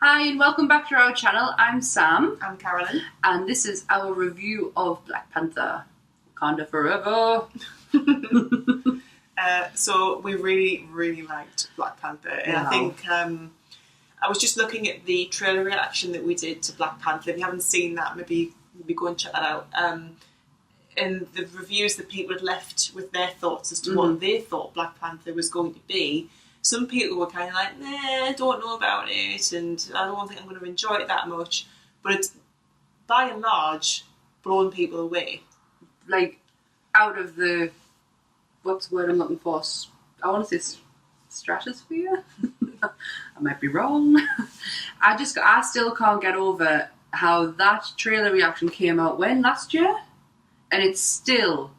Hi and welcome back to our channel. I'm Sam. I'm Carolyn. And this is our review of Black Panther. Wakanda Forever. So we really liked Black Panther. And wow. I think I was just looking at the trailer reaction that we did to Black Panther. If you haven't seen that, maybe go and check that out. And the reviews that people had left with their thoughts as to what they thought Black Panther was going to be. Some people were kind of like, nah, I don't know about it, and I don't think I'm going to enjoy it that much. But it's, by and large, blown people away. Like, out of the, what's the word I'm looking for? I want to say stratosphere? I might be wrong. I still can't get over how that trailer reaction came out when? Last year? And it's the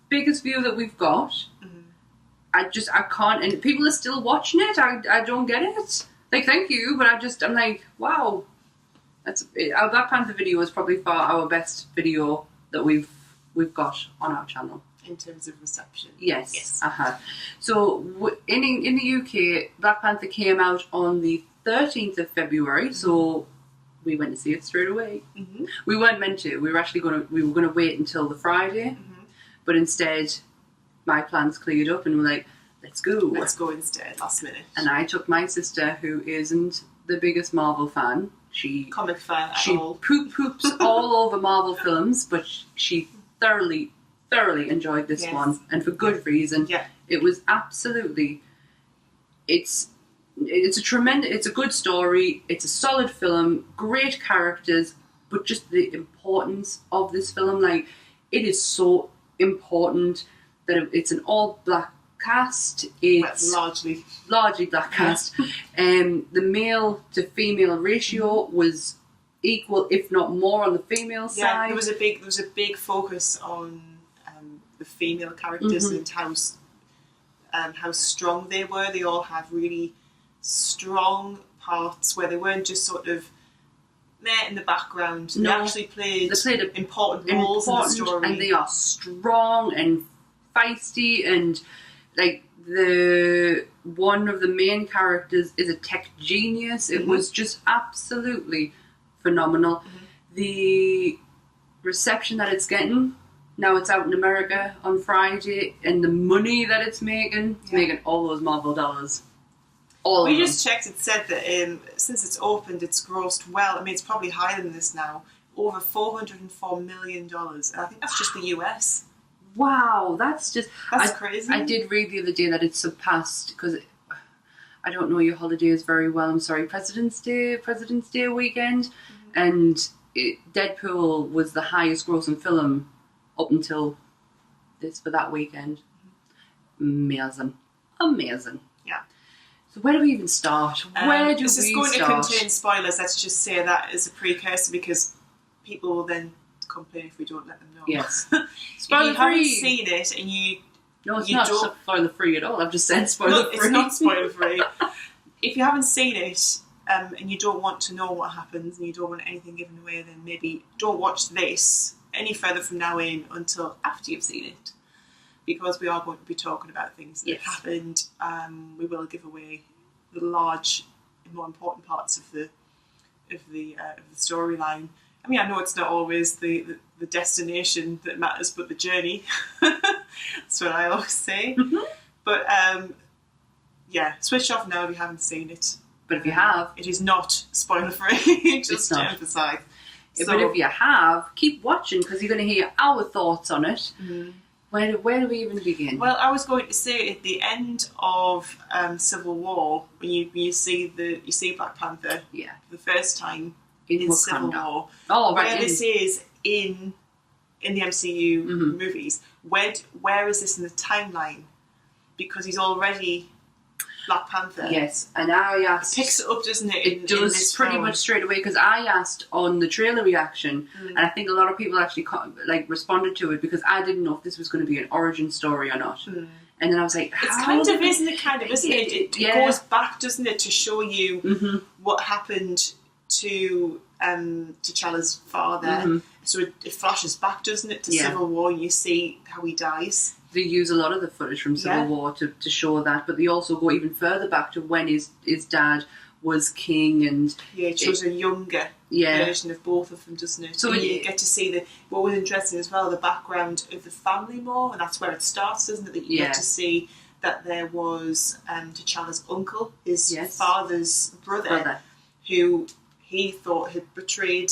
biggest view that we've got. I can't, and people are still watching it. I don't get it. Like, thank you, but I'm like, wow. Our Black Panther video is probably far our best video that we've got on our channel. In terms of reception. Yes. So, in the UK, Black Panther came out on the 13th of February, so we went to see it straight away. We weren't meant to. We were going to wait until the Friday, but instead, my plans cleared up and we're like, let's go. Let's go instead, last minute. And I took my sister, who isn't the biggest Marvel fan. Comic fan at all. Poops all over Marvel films, but she thoroughly enjoyed this one, and for good reason. Yeah. It was absolutely, it's a good story, it's a solid film, great characters, but just the importance of this film, like, it is so important that it's an all black cast. It's largely black cast. The male to female ratio was equal, if not more, on the female side. Yeah, there was a big focus on the female characters and how strong they were. They all had really strong parts where they weren't just sort of there in the background. No, they actually played important roles in the story, and they are strong and feisty, and like one of the main characters is a tech genius. It was just absolutely phenomenal. The reception that it's getting now, it's out in America on Friday, and the money that it's making all those Marvel dollars. We just checked. It said that since it's opened, it's grossed well. I mean, it's probably higher than this now. Over $404 million, and I think that's just the US. Wow, that's crazy. I did read the other day that it surpassed, because I don't know your holidays very well. I'm sorry, President's Day weekend, and Deadpool was the highest grossing film up until this for that weekend. Amazing. Yeah. So where do we even start? This is going to contain spoilers. Let's just say that as a precursor, because people will then complain if we don't let them know. Yes. Spoiler free. If you haven't seen it and you... No, it's not spoiler free at all. I've just said spoiler free. It's not spoiler free. If you haven't seen it and you don't want to know what happens and you don't want anything given away, then maybe don't watch this any further from now in until after you've seen it. Because we are going to be talking about things that have happened. We will give away the large and more important parts of the storyline. I mean, I know it's not always the destination that matters, but the journey. That's what I always say. But switch off now if you haven't seen it. But if you have, it is not spoiler free. Just to emphasise. But if you have, keep watching, because you're going to hear our thoughts on it. Where do we even begin? Well, I was going to say at the end of Civil War, when you see Black Panther for the first time in Civil War, where this is in the MCU movies, where is this in the timeline? Because he's already Black Panther. Yes, and I asked... It picks it up, doesn't it? It does pretty much straight away, because I asked on the trailer reaction, and I think a lot of people actually responded to it, because I didn't know if this was going to be an origin story or not. And then I was like, it's kind of, isn't it? It goes back, doesn't it, to show you what happened to T'Challa's father. So it flashes back, doesn't it, to Civil War, and you see how he dies. They use a lot of the footage from Civil War to show that, but they also go even further back to when his dad was king, and yeah, it shows a younger version of both of them, doesn't it? So you get to see what was interesting as well, the background of the family more, and that's where it starts, doesn't it? That you get to see that there was T'Challa's uncle, his father's brother, who he thought had betrayed,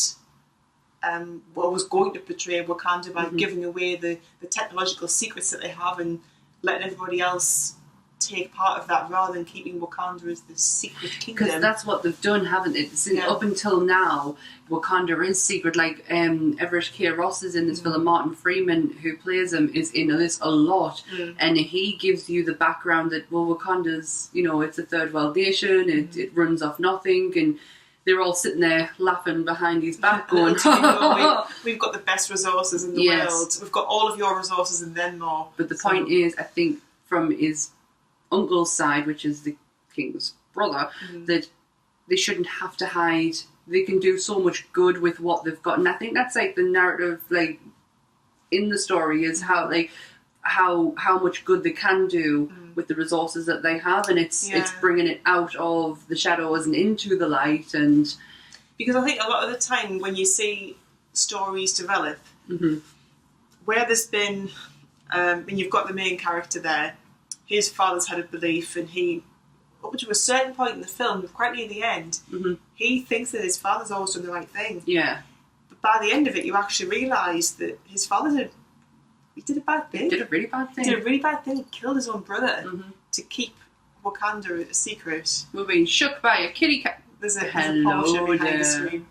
was going to betray Wakanda by giving away the technological secrets that they have and letting everybody else take part of that rather than keeping Wakanda as the secret kingdom. Because that's what they've done, haven't they? Up until now, Wakanda is secret. Like Everett K. Ross is in this film. Martin Freeman, who plays him, is in this a lot, and he gives you the background that Wakanda's, it's a third world nation. It runs off nothing, and they're all sitting there laughing behind his back, going, "We've got the best resources in the world. We've got all of your resources and then more." But the point is, I think from his uncle's side, which is the king's brother, that they shouldn't have to hide. They can do so much good with what they've got, and I think that's like the narrative, like in the story, is how much good they can do with the resources that they have, and it's bringing it out of the shadows and into the light. And because I think a lot of the time when you see stories develop, where there's been, and you've got the main character there. His father's had a belief, and he, up to a certain point in the film, quite near the end, he thinks that his father's always done the right thing. Yeah. But by the end of it, you actually realise that his father did a bad thing. He did a really bad thing. He did a really bad thing. He killed his own brother to keep Wakanda a secret. We're being shook by a kitty cat. There's a Porsche behind the screen.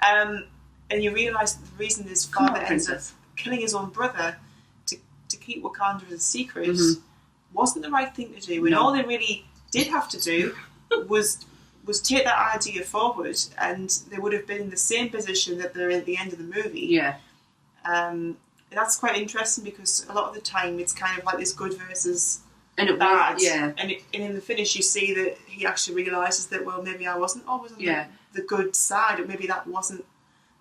And you realise that the reason his father ends up killing his own brother to keep Wakanda as a secret wasn't the right thing to do, and all they really did have to do was take that idea forward, and they would have been in the same position that they're in at the end of the movie. Yeah. And that's quite interesting, because a lot of the time it's kind of like this good versus bad. And in the finish you see that he actually realises that, well, maybe I wasn't always on the good side, or maybe that wasn't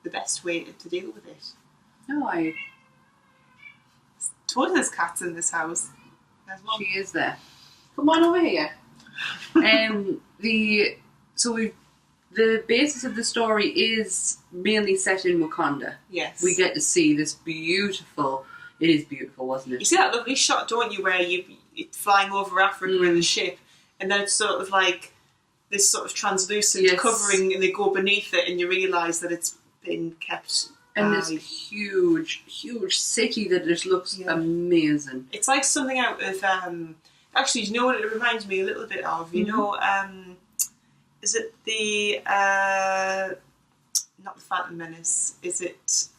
the best way to deal with it. No, told there's cats in this house. She is there. Come on over here. The basis of the story is mainly set in Wakanda. Yes. We get to see this beautiful. It is beautiful, wasn't it? You see that lovely shot, don't you, where you're flying over Africa in the ship, and then it's sort of like this sort of translucent covering, and they go beneath it, and you realise that it's been kept. And this huge, huge city that just looks amazing. It's like something out of... actually, you know what it reminds me a little bit of? You know, is it the... not the Phantom Menace. Is it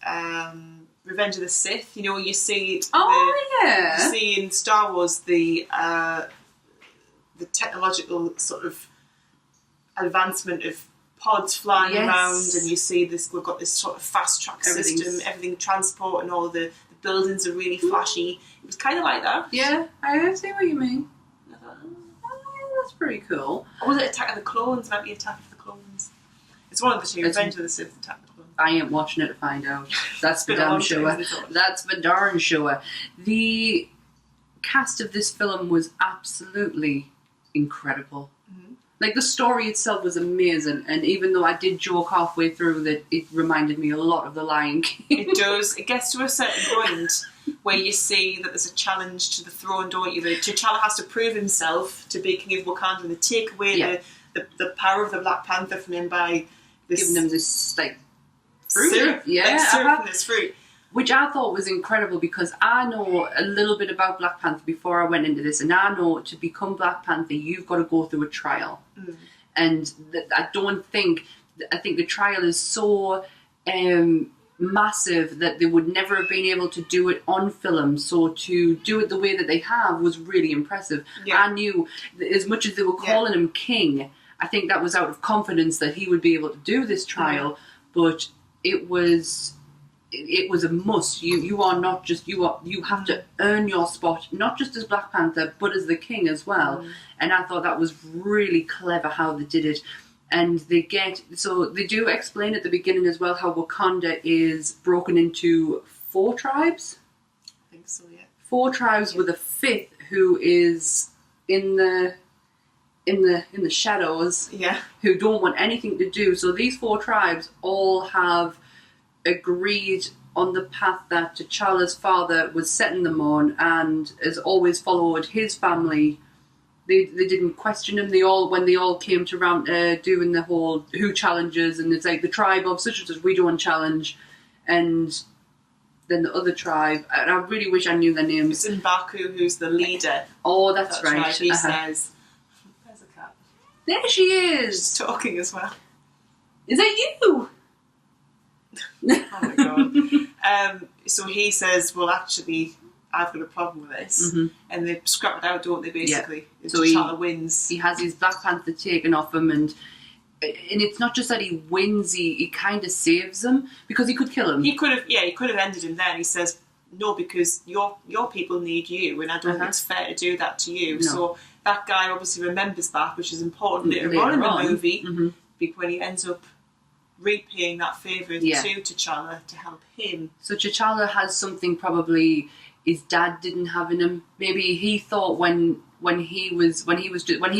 Revenge of the Sith? You know, you see... You see in Star Wars the technological sort of advancement of pods flying around, and you see this. We've got this sort of fast track system, everything transport, and all the buildings are really flashy. It was kind of like that. Yeah, I see what you mean. I thought, that's pretty cool. Or was it Attack of the Clones? Might be Attack of the Clones. It's one of the two. Revenge of the Sith, Attack of the Clones. I ain't watching it to find out. That's for damn sure. That's for darn sure. The cast of this film was absolutely incredible. Like, the story itself was amazing, and even though I did joke halfway through that it reminded me a lot of The Lion King. It does. It gets to a certain point where you see that there's a challenge to the throne, don't you? That T'Challa has to prove himself to be King of Wakanda, and they take away the power of the Black Panther from him by giving him this, like, fruit. Syrup. Syrup from this fruit. Which I thought was incredible, because I know a little bit about Black Panther before I went into this, and I know to become Black Panther you've got to go through a trial. And I think the trial is so massive that they would never have been able to do it on film, so to do it the way that they have was really impressive. I knew, as much as they were calling him king, I think that was out of confidence that he would be able to do this trial, but it was a must. You are not just you have to earn your spot, not just as Black Panther but as the king as well. And I thought that was really clever how they did it. And they do explain at the beginning as well how Wakanda is broken into 4 tribes. I think so, yeah. 4 tribes with a 5th who is in the in the shadows, Yeah. who don't want anything to do. So these 4 tribes all have agreed on the path that T'Challa's father was setting them on, and has always followed his family. They didn't question him. When they all came to round doing the whole who challenges, and it's like the tribe of such and such, we don't challenge, and then the other tribe, and I really wish I knew their names. It's M'Baku, who's the leader. Oh, that's That right. tribe. He says, "There's a cat." There she is. She's talking as well. Is that you? Oh my god. So he says, well, actually, I've got a problem with this. Mm-hmm. And they scrap it out, don't they, basically? Yeah. So T'Challa wins. He has his Black Panther taken off him, and it's not just that he wins, he kind of saves him, because he could kill him. He could have ended him there, and he says, no, because your people need you, and I don't think it's fair to do that to you. No. So that guy obviously remembers that, which is important later on in the movie, when he ends up repaying that favour to T'Challa to help him. So T'Challa has something probably his dad didn't have in him. Maybe he thought when he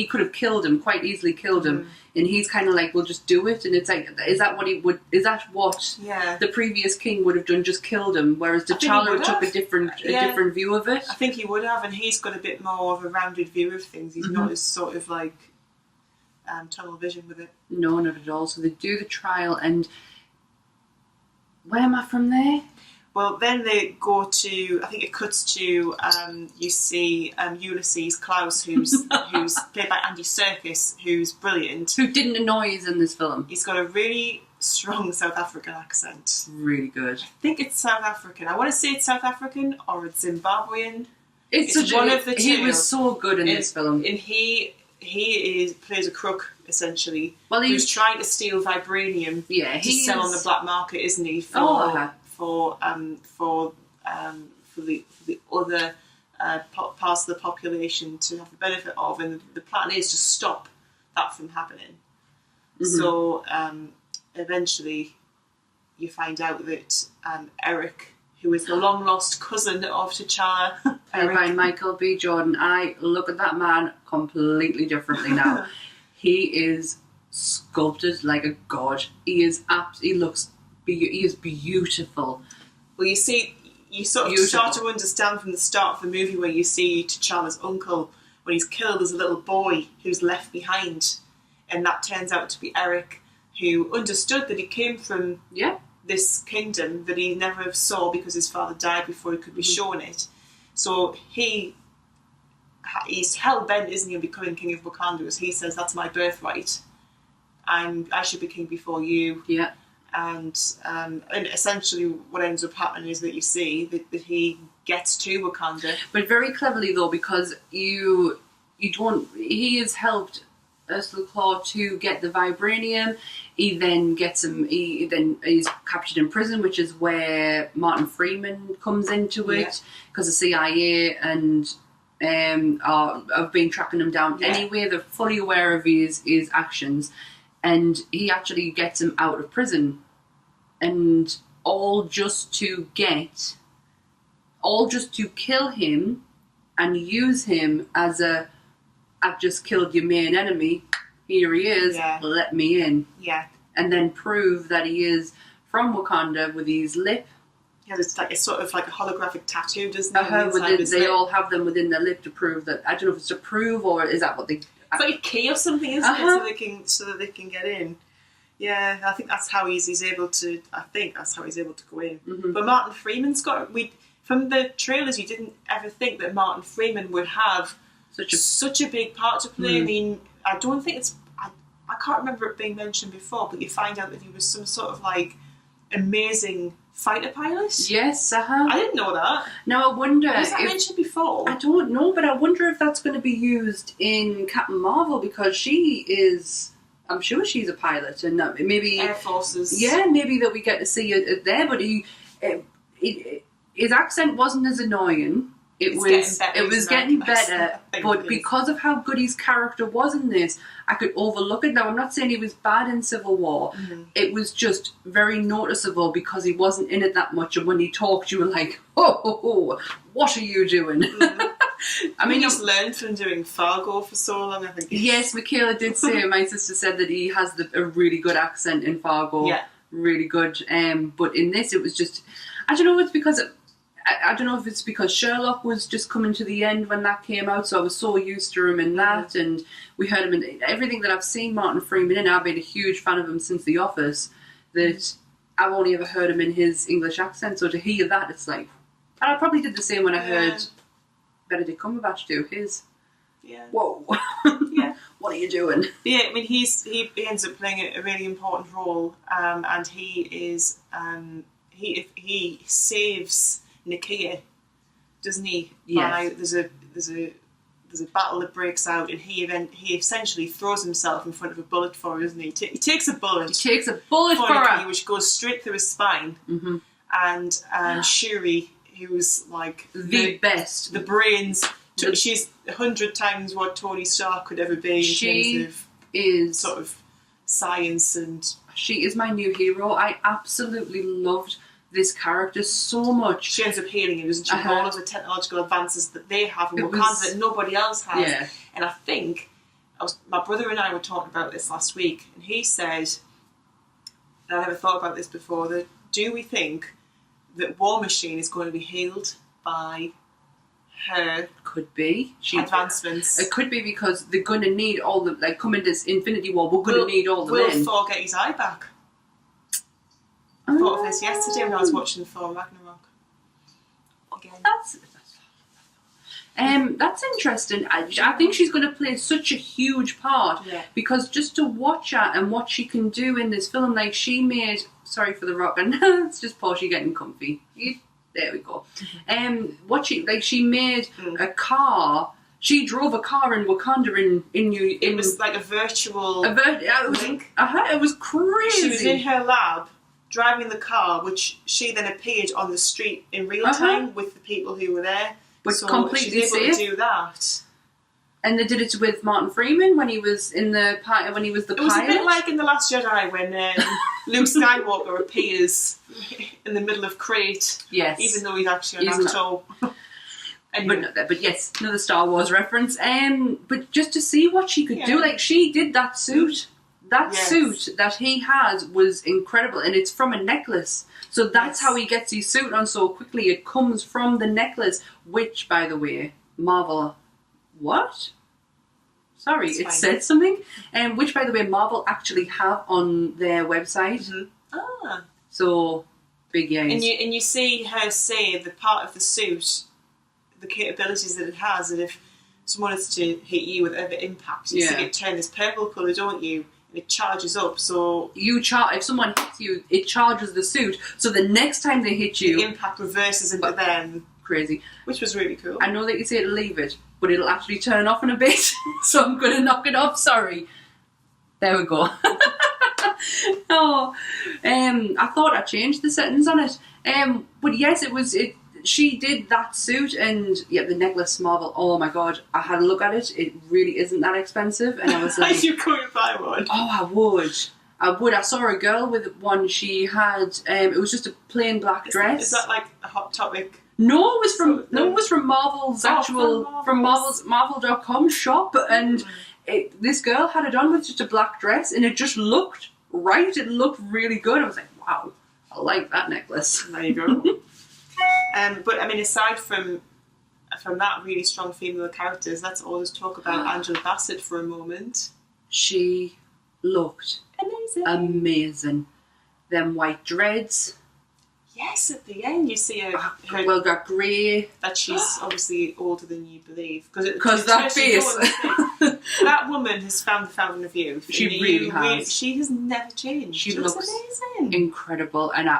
could have killed him, quite easily killed him, and he's kind of like, well, just do it. And it's like, is that what the previous king would have done, just killed him, whereas T'Challa took a different view of it? I think he would have, and he's got a bit more of a rounded view of things. He's not as sort of like tunnel vision with it. No, not at all. So they do the trial, and where am I from there? Well, then they go to, I think it cuts to, you see Ulysses Klaus, who's played by Andy Serkis, who's brilliant. Who didn't annoy us in this film. He's got a really strong South African accent. Really good. I think it's South African. I want to say it's South African or it's Zimbabwean. It's one of the two. He was so good in this film. And he plays a crook, essentially, well, who's trying to steal vibranium to sell on the black market, isn't he? For the other parts of the population to have the benefit of, and the plan is to stop that from happening. So eventually you find out that Eric, who is the long lost cousin of T'Challa, played by Michael B. Jordan, I look at that man completely differently now. He is sculpted like a god. He is he is beautiful. Well, you see, you sort of start to understand from the start of the movie where you see T'Challa's uncle, when he's killed as a little boy who's left behind, and that turns out to be Eric, who understood that he came from this kingdom that he never saw because his father died before he could be shown it. So he's hell-bent, isn't he, on becoming king of Wakanda, as he says, that's my birthright. I should be king before you. Yeah. And essentially what ends up happening is that you see that he gets to Wakanda. But very cleverly, though, because he has helped Ursula Claw to get the vibranium. He then he's captured in prison, which is where Martin Freeman comes into it, because the CIA and have been tracking him down anyway. They're fully aware of his actions. And he actually gets him out of prison, and all just to kill him and use him as I've just killed your main enemy, here he is, let me in. Yeah. And then prove that he is from Wakanda with his lip. Yeah, it's sort of like a holographic tattoo, doesn't it? They all have them within their lip to prove that. I don't know if it's to prove, or is that what they... It's like a key or something, isn't it? So that they can get in. Yeah, I think that's how he's able to. I think that's how he's able to go in. But Martin Freeman's got. From the trailers, you didn't ever think that Martin Freeman would have such a big part to play. I mean, I don't think it's. I can't remember it being mentioned before, but you find out that he was some sort of like amazing fighter pilot. Yes, I didn't know that. Now I wonder. Was that mentioned before? I don't know, but I wonder if that's going to be used in Captain Marvel, because she is. I'm sure she's a pilot, and maybe Air Forces. Yeah, maybe that we get to see it there. But his accent wasn't as annoying. It was getting better, but because of how good his character was in this, I could overlook it. Now, I'm not saying he was bad in Civil War. It was just very noticeable because he wasn't in it that much, and when he talked, you were like, oh, what are you doing? I mean, he's learned from doing Fargo for so long, I think. Yes, Michaela did say, my sister said that he has a really good accent in Fargo. Yeah. Really good. But in this, it was just, I don't know, it's because, I don't know if it's because Sherlock was just coming to the end when that came out, so I was so used to him in that, and we heard him in everything that I've seen Martin Freeman in. I've been a huge fan of him since The Office, that I've only ever heard him in his English accent, so to hear that, it's like, and I probably did the same when I heard Benedict Cumberbatch do his. Yeah. Whoa. Yeah. What are you doing? Yeah, I mean, he ends up playing a really important role, and he is he saves Nakia, doesn't he? Yes. There's a battle that breaks out, and he essentially throws himself in front of a bullet for her, doesn't he? He takes a bullet. He takes a bullet for Nakia, her, which goes straight through his spine, and Shuri, who's like the best, the brains. She's 100 times what Tony Stark could ever be in terms of sort of science, and she is my new hero. I absolutely loved this character so much. She ends up healing him, doesn't she? With all of the technological advances that they have in Wakanda that nobody else has. Yeah. And I think my brother and I were talking about this last week, and he said, and I never thought about this before, that do we think that War Machine is going to be healed by her could be advancements? It could be because they're going to need all the, like, come in this Infinity War, we're going to need all the men. Will Thor get his eye back? I thought of this yesterday when I was watching Thor Ragnarok. Again. That's interesting. I think she's going to play such a huge part because just to watch her and what she can do in this film, like she made, sorry for the rock, and it's just Portia getting comfy. There we go. She made a car. She drove a car in Wakanda It was like a virtual link. It was crazy. She was in her lab driving the car, which she then appeared on the street in real time with the people who were there. But so completely she's able safe. to do that. And they did it with Martin Freeman when he was in the when he was the pilot. It was a bit like in The Last Jedi when Luke Skywalker appears in the middle of Crete. Yes. Even though he's actually an actor. Anyway. But yes, another Star Wars reference. But just to see what she could do, like she did that suit. That suit that he has was incredible, and it's from a necklace. So that's how he gets his suit on so quickly. It comes from the necklace, which, by the way, Marvel... What? Sorry, it said something. Which, by the way, Marvel actually have on their website. So, big yes. And you see her say the part of the suit, the capabilities that it has, that if someone is to hit you with every impact, you see it turn this purple colour, don't you? And it charges up, so... If someone hits you, it charges the suit, so the next time they hit you... The impact reverses into them. Crazy. Which was really cool. I know that you say to leave it, but it'll actually turn off in a bit, so I'm going to knock it off, sorry. There we go. I thought I changed the settings on it. But yes, she did that suit, and the necklace Marvel, oh my god, I had a look at it. It really isn't that expensive, and I was like, you couldn't buy one. Oh, I would. I saw a girl with one. She had it was just a plain black dress. Is that like a Hot Topic? No, it was from Marvel's from Marvel.com shop, and this girl had it on with just a black dress, and it just looked right. It looked really good. I was like, wow, I like that necklace. There you go. But I mean, aside from that really strong female characters, let's always talk about Angela Bassett for a moment. She looked amazing. Them white dreads. Yes, at the end you see her got grey. That she's obviously older than you believe because that face. That woman has found the fountain of youth. She really has. She has never changed. She looks amazing, incredible, and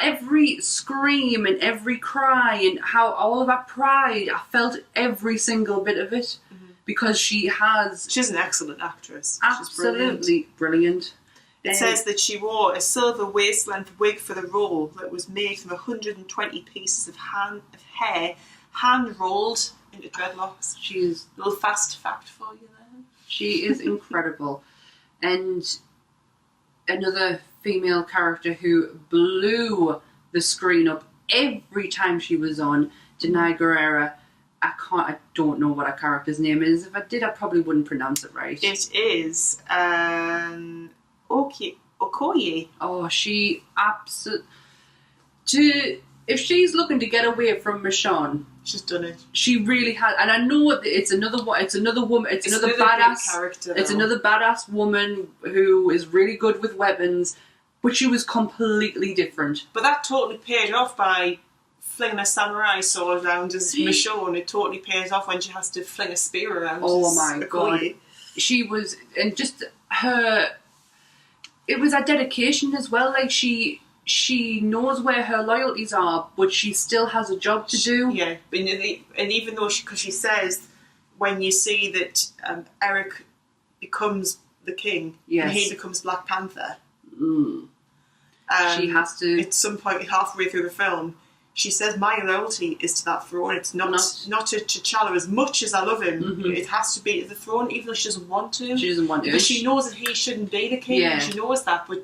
every scream and every cry and how all of that pride, I felt every single bit of it because she's an excellent actress. Absolutely brilliant. It says that she wore a silver waist-length wig for the role that was made from 120 pieces of hair, hand-rolled into dreadlocks. She's a little fast fact for you there. She is incredible. And another female character who blew the screen up every time she was on Denai Guerrera. I don't know what her character's name is. If I did, I probably wouldn't pronounce it right. It is Okoye. Oh, she absolutely. If she's looking to get away from Michonne, she's done it. She really has, and I know it's another one. It's another woman. It's another badass character. It's another badass woman who is really good with weapons, but she was completely different. But that totally paid off by flinging a samurai sword around as Michonne. It totally pays off when she has to fling a spear around. Oh my god, she was, and just her. It was a dedication as well. Like she knows where her loyalties are, but she still has a job to do. Yeah, and even though because she says when you see that Eric becomes the king, and he becomes Black Panther, she has to. At some point halfway through the film, she says, "My loyalty is to that throne. It's not to T'Challa. As much as I love him, it has to be to the throne, even though she doesn't want to. She doesn't want to. Because she knows that he shouldn't be the king. Yeah. And she knows that, but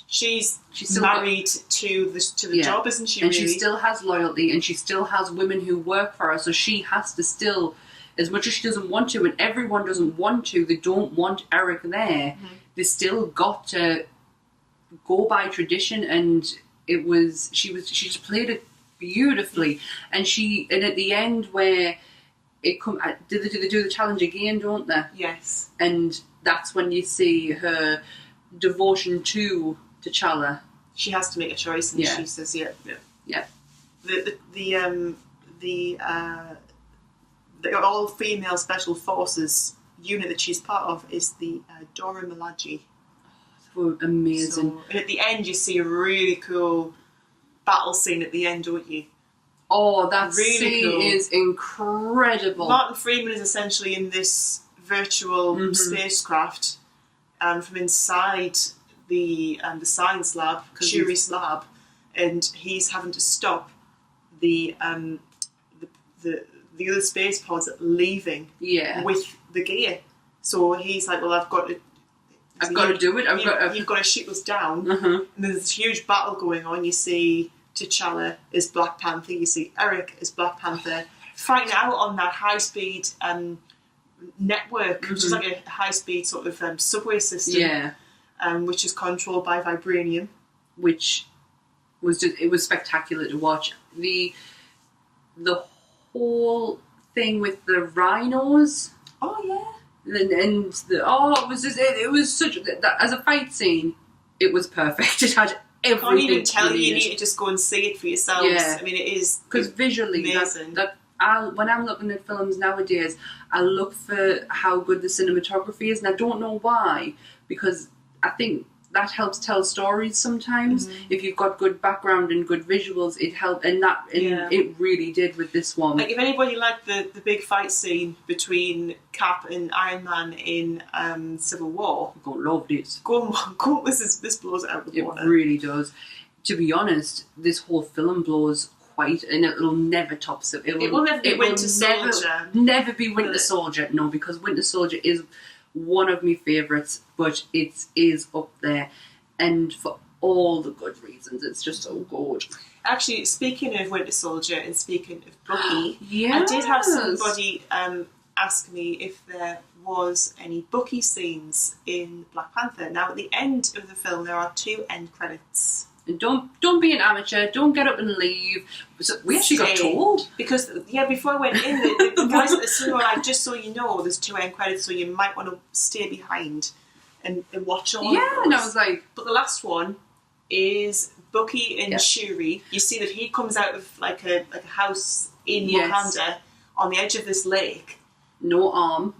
she's married to the job, isn't she? And really? She still has loyalty, and she still has women who work for her. So she has to still, as much as she doesn't want to, and everyone doesn't want to. They don't want Eric there. They still got to go by tradition, and she just played it beautifully, and at the end where it do they do the challenge again, don't they? Yes. And that's when you see her devotion to T'Challa. She has to make a choice, and she says, "Yeah." The all-female special forces unit that she's part of is the Dora Milaje. Amazing. So, and at the end, you see a really cool battle scene at the end, don't you? Oh, that really scene is incredible. Martin Freeman is essentially in this virtual spacecraft, and from inside the science lab, Shuri's lab, and he's having to stop the other space pods leaving with the gear. So he's like, "Well, I've got to do it. You've got to shoot us down." And there's this huge battle going on. You see T'Challa is Black Panther. You see Eric is Black Panther fighting out on that high-speed network, which is like a high-speed sort of subway system. Yeah. Which is controlled by vibranium. Which was it was spectacular to watch. The whole thing with the rhinos. Oh yeah. It was such that as a fight scene, it was perfect. It had everything. I can't even tell you need to just go and see it for yourselves. Yeah. I mean, it is because visually amazing. When I'm looking at films nowadays, I look for how good the cinematography is, and I don't know why, because I think that helps tell stories sometimes. If you've got good background and good visuals, it helps, and it really did with this one. Like if anybody liked the big fight scene between Cap and Iron Man in Civil War, you're going to love this. This blows it out of the water. It really does. To be honest, this whole film blows quite, and it'll never top it. It will never be Winter Soldier. Never be Winter Soldier. No, because Winter Soldier is one of my favourites, but it is up there, and for all the good reasons. It's just so good. Actually, speaking of Winter Soldier and speaking of Bucky, I did have somebody ask me if there was any Bucky scenes in Black Panther. Now, at the end of the film, there are 2 end credits. And don't be an amateur. Don't get up and leave. So we actually got told. Because, before I went in, the guys at the cinema were like, just so you know, there's 2 end credits, so you might want to stay behind and watch all of those. Yeah, and I was like... But the last one is Bucky and Shuri. You see that he comes out of like a house in Wakanda on the edge of this lake. No arm.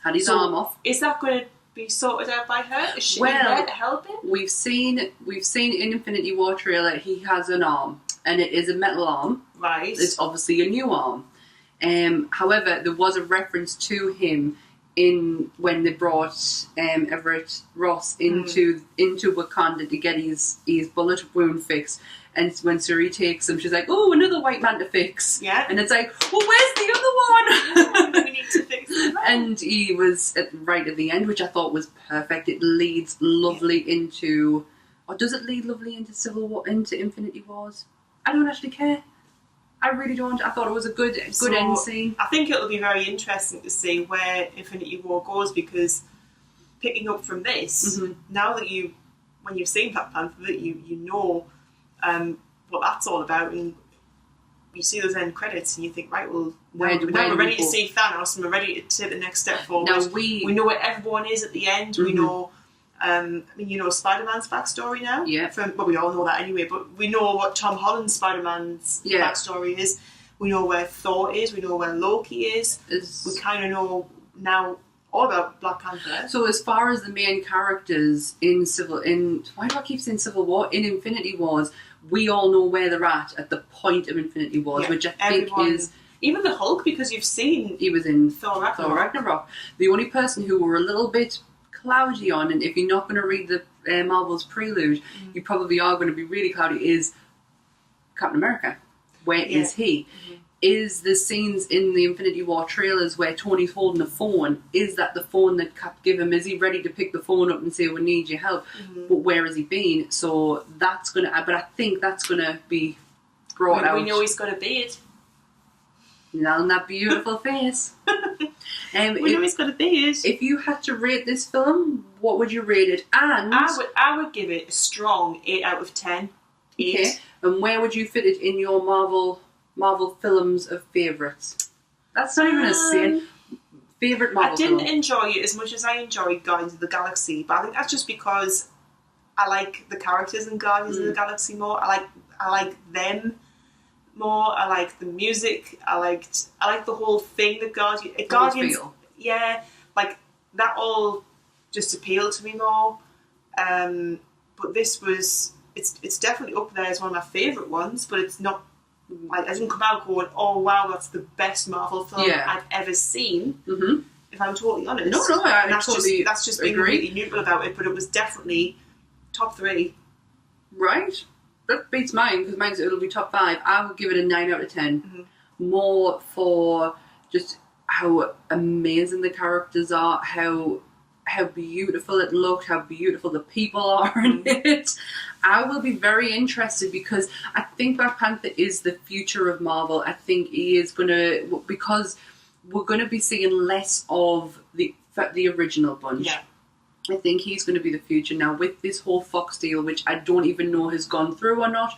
Had his arm off. Is that going to be sorted out by her? Is she there to help him? We've seen in Infinity War trailer he has an arm, and it is a metal arm. Right. It's obviously a new arm. However, there was a reference to him when they brought Everett Ross into Wakanda to get his bullet wound fixed. And when Suri takes him, she's like, "Oh, another white man to fix." Yeah. And it's like, "Well, where's the other one?" We need to fix it. And he was right at the end, which I thought was perfect. It leads lovely into... Or does it lead lovely into Civil War, into Infinity Wars? I don't actually care. I really don't. I thought it was a good end scene. I think it'll be very interesting to see where Infinity War goes, because picking up from this, now that when you've seen Black Panther, that you know what that's all about, and you see those end credits and you think, right, well, now we're ready to see Thanos and we're ready to take the next step forward. Now we know where everyone is at the end. We know, Spider-Man's backstory now. Yeah. We all know that anyway, but we know what Tom Holland's Spider-Man's backstory is. We know where Thor is. We know where Loki is. We kind of know now all about Black Panther. So as far as the main characters why do I keep saying Civil War? In Infinity Wars, we all know where they're at the point of Infinity Wars, which I think is... Even the Hulk, because you've seen... He was in Thor Ragnarok. The only person who were a little bit cloudy on, and if you're not going to read the Marvel's Prelude, you probably are going to be really cloudy, is Captain America. Where is he? Is the scenes in the Infinity War trailers where Tony's holding the phone, is that the phone that Cap gave him? Is he ready to pick the phone up and say, we need your help? But where has he been? So that's going to... But I think that's going to be brought out. We know he's got a beard. And that beautiful face. We know he's got a beard. If you had to rate this film, what would you rate it? And I would give it a strong 8 out of 10. 8. Okay. And where would you fit it in your Marvel films of favourites? That's not even a sin. Favourite Marvel film. I didn't enjoy it as much as I enjoyed Guardians of the Galaxy, but I think that's just because I like the characters in Guardians of the Galaxy more. I like them more. I like the music. I like the whole thing that Guardians. Yeah, like that all just appealed to me more. But this was it's definitely up there as one of my favourite ones, but it's not. I didn't come out going, oh wow, that's the best Marvel film I've ever seen. If I'm totally honest. No, that's just being really neutral about it. But it was definitely top 3. Right, that beats mine, because it'll be top 5. I would give it a 9 out of 10. More for just how amazing the characters are, how beautiful it looked, how beautiful the people are in it. I will be very interested, because I think Black Panther is the future of Marvel. I think he is going to, because we're going to be seeing less of the original bunch. Yeah. I think he's going to be the future now with this whole Fox deal, which I don't even know has gone through or not.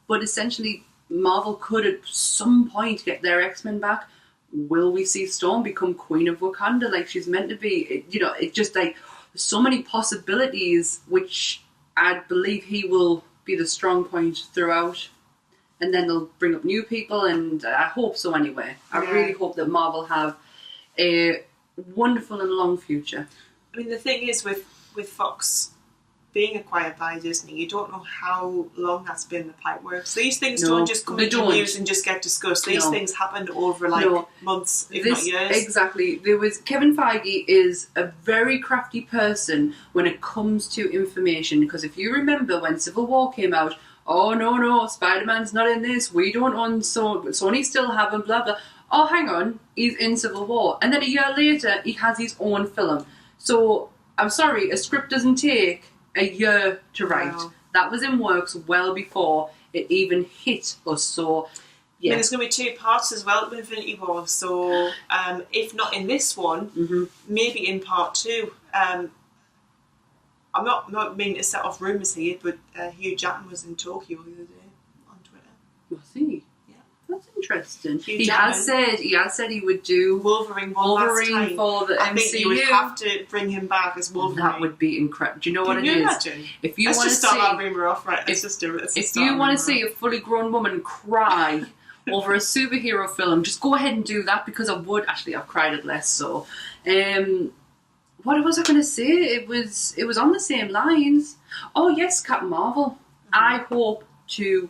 But essentially, Marvel could at some point get their X-Men back. Will we see Storm become Queen of Wakanda like she's meant to be? It's just like so many possibilities, which I believe he will be the strong point throughout. And then they'll bring up new people, and I hope so anyway. I really hope that Marvel have a wonderful and long future. I mean, the thing is with Fox being acquired by Disney, you don't know how long that's been the pipe works. These things don't just come into news and just get discussed. These things happen over months, if not years. Exactly. Kevin Feige is a very crafty person when it comes to information, because if you remember when Civil War came out, oh no, Spider-Man's not in this, we don't own Sony still haven't, blah blah. Oh, hang on, he's in Civil War. And then a year later, he has his own film. So, I'm sorry, a script doesn't take a year to write. Wow. That was in works well before it even hit us. So, yeah. I mean, there's going to be 2 parts as well with Infinity War. So, if not in this one, maybe in part 2. I'm not meaning to set off rumours here, but Hugh Jackman was in Tokyo the other day on Twitter. Was he? That's interesting. He has said he would do Wolverine for the MCU. I think you would have to bring him back as Wolverine. That would be incredible. Do you know what it is? Imagine? If you let's just start our rumour off, right? Let's just do it. If you want to see a fully grown woman cry over a superhero film, just go ahead and do that, because I would. Actually, I've cried at less. So, what was I going to say? It was on the same lines. Oh yes, Captain Marvel. I hope to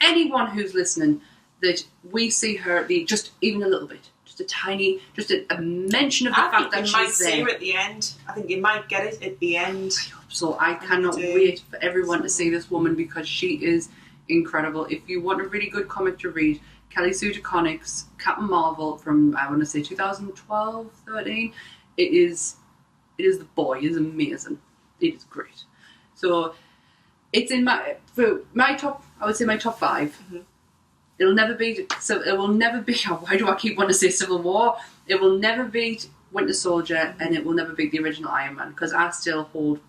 anyone who's listening that we see her be just even a little bit, just a tiny, just a mention of the fact that she's there. I think you might see her at the end. I think you might get it at the end. I hope so. I cannot wait for everyone to see this woman, because she is incredible. If you want a really good comic to read, Kelly Sue DeConnick's Captain Marvel from, I want to say 2012, 13. It is the boy. It is amazing. It is great. So it's in my top. I would say my top 5. It'll never beat. So it will never beat. Why do I keep wanting to say Civil War? It will never beat Winter Soldier, and it will never beat the original Iron Man, because I still hold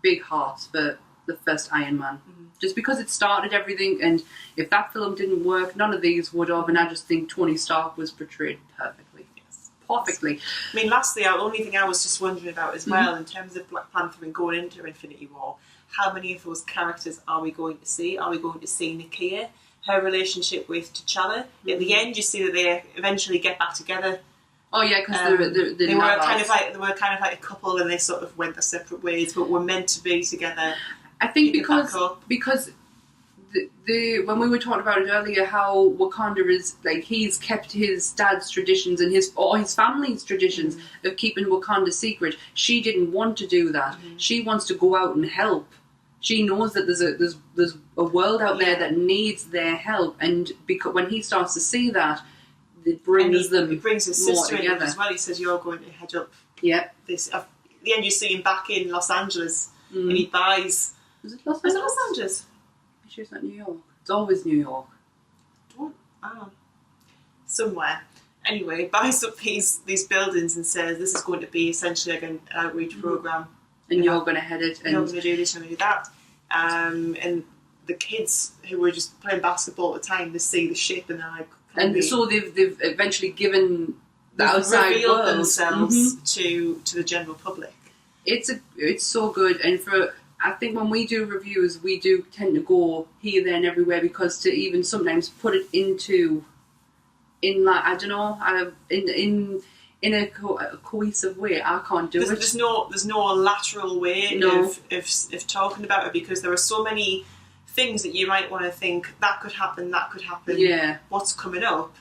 big hearts for the first Iron Man. Just because it started everything, and if that film didn't work, none of these would have. And I just think Tony Stark was portrayed perfectly. Yes. Perfectly. I mean, lastly, the only thing I was just wondering about as well, in terms of Black Panther and going into Infinity War, how many of those characters are we going to see? Are we going to see Nakia? Her relationship with T'Challa. At the end, you see that they eventually get back together. Oh yeah, because they were kind of like a couple, and they sort of went their separate ways, but were meant to be together. I think because the when we were talking about it earlier, how Wakanda is like, he's kept his dad's traditions and his family's traditions of keeping Wakanda secret. She didn't want to do that. She wants to go out and help. She knows that there's a world out there that needs their help, and because when he starts to see that, it brings them. It brings his more sister together in as well. He says, "You're going to head up." Yeah. This at the end, you see him back in Los Angeles, and he buys. Is it Los Is it Angeles? Los Angeles? I'm sure it's not New York. It's always New York. Somewhere. Anyway, buys up these buildings and says, "This is going to be essentially like an outreach program." And you're going to head it, and you're going to do this, you're going to do that. And the kids who were just playing basketball at the time, they see the ship and they're like... And so they've eventually given the outside revealed world themselves to the general public. It's so good, and I think when we do reviews, we do tend to go here, there, and everywhere, because to even sometimes put it in a cohesive way, I can't do it. There's no lateral way of talking about it, because there are so many things that you might want to think that could happen. Yeah. What's coming up?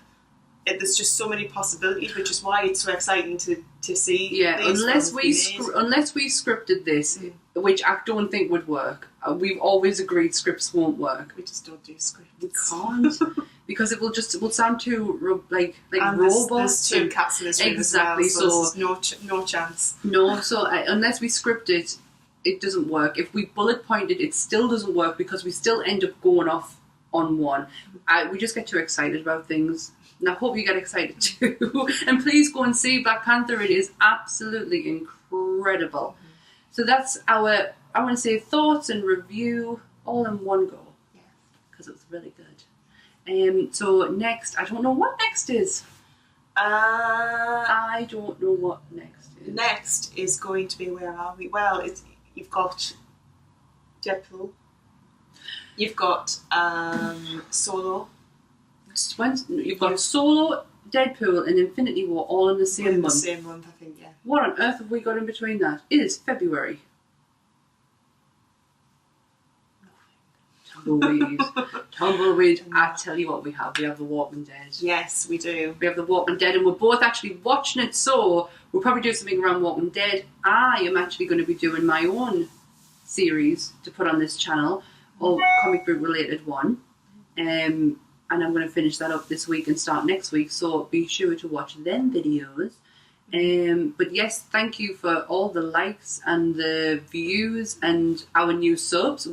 There's just so many possibilities, which is why it's so exciting to see. Yeah, unless we scripted this, which I don't think would work. We've always agreed scripts won't work. We just don't do scripts. We can't. Because it will sound too like and robot. There's two cats in this room exactly. As well, so there's no chance. No, so unless we script it, it doesn't work. If we bullet point it, it still doesn't work, because we still end up going off on one. We just get too excited about things. And I hope you get excited too. And please go and see Black Panther. It is absolutely incredible. So that's our, I want to say, thoughts and review all in one go. Yeah. Because it was really good. So next, I don't know what next is. I don't know what next is. Next is going to be, where are we? Well, you've got Deadpool. You've got Solo. You've got Solo, Deadpool, and Infinity War all in the same month. In the same month, I think, yeah. What on earth have we got in between that? It is February. Tumbleweed. I tell you what we have. We have The Walking Dead. Yes, we do. We have The Walking Dead, and we're both actually watching it, so we'll probably do something around Walking Dead. I am actually going to be doing my own series to put on this channel, or comic book related one. And I'm going to finish that up this week and start next week, so be sure to watch them videos. But yes, thank you for all the likes and the views and our new subs.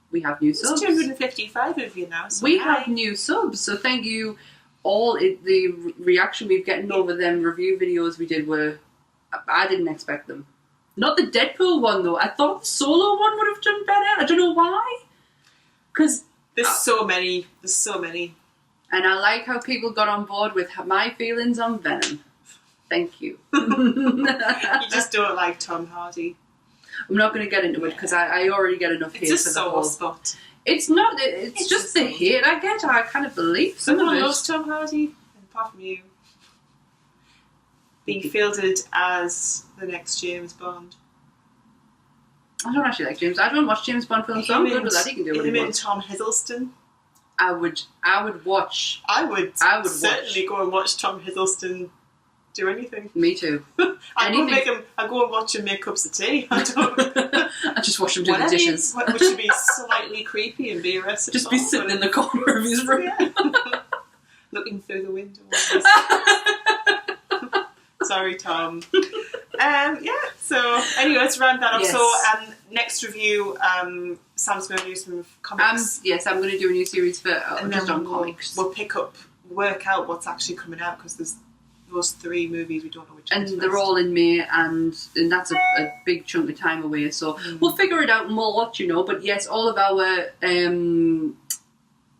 We have new subs. There's 255 of you now. So we have new subs, so thank you all. The reaction we've gotten over them review videos we did were, I didn't expect them. Not the Deadpool one though. I thought the Solo one would have done better. I don't know why. Because there's so many. And I like how people got on board with my feelings on Venom. Thank you. You just don't like Tom Hardy. I'm not going to get into it because I already get enough hate for the whole spot. It's not. It's just the hate I get. I kind of believe some of it. Loves Tom Hardy, apart from you, being fielded as the next James Bond. I don't actually like James. I don't watch James Bond films, so I'm good with that. He can do what he wants. Tom Hiddleston. I would watch. I would certainly go and watch Tom Hiddleston do anything. Me too. I go and watch him make cups of tea. I just watch him do the dishes. Which would be slightly creepy and be arrested. Just be sitting in the corner of his room. Yeah. Looking through the window. Sorry, Tom. So anyway, let's round that up. Yes. So next review, Sam's going to do some comics. Yes, I'm going to do a new series for and just then on comics. We'll work out what's actually coming out, because there's those 3 movies we don't know which ones. And they're all in May, and that's a big chunk of time away. So we'll figure it out and we'll let you know. But yes, all of our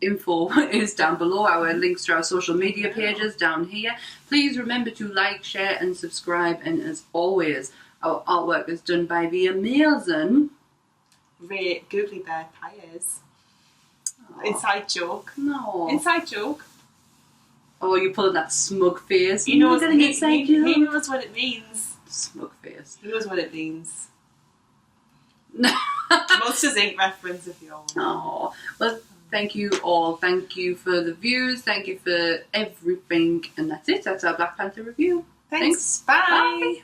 info is down below. Our links to our social media pages down here. Please remember to like, share, and subscribe. And as always, our artwork is done by the amazing Ray Googly Bear Pyres. Inside joke. No. Inside joke. Oh, you're pulling that smug face. He knows, he knows what it means. Smug face. He knows what it means. Monsters Inc. reference if you all want. Oh, well, thank you all. Thank you for the views. Thank you for everything. And that's it. That's our Black Panther review. Thanks. Bye.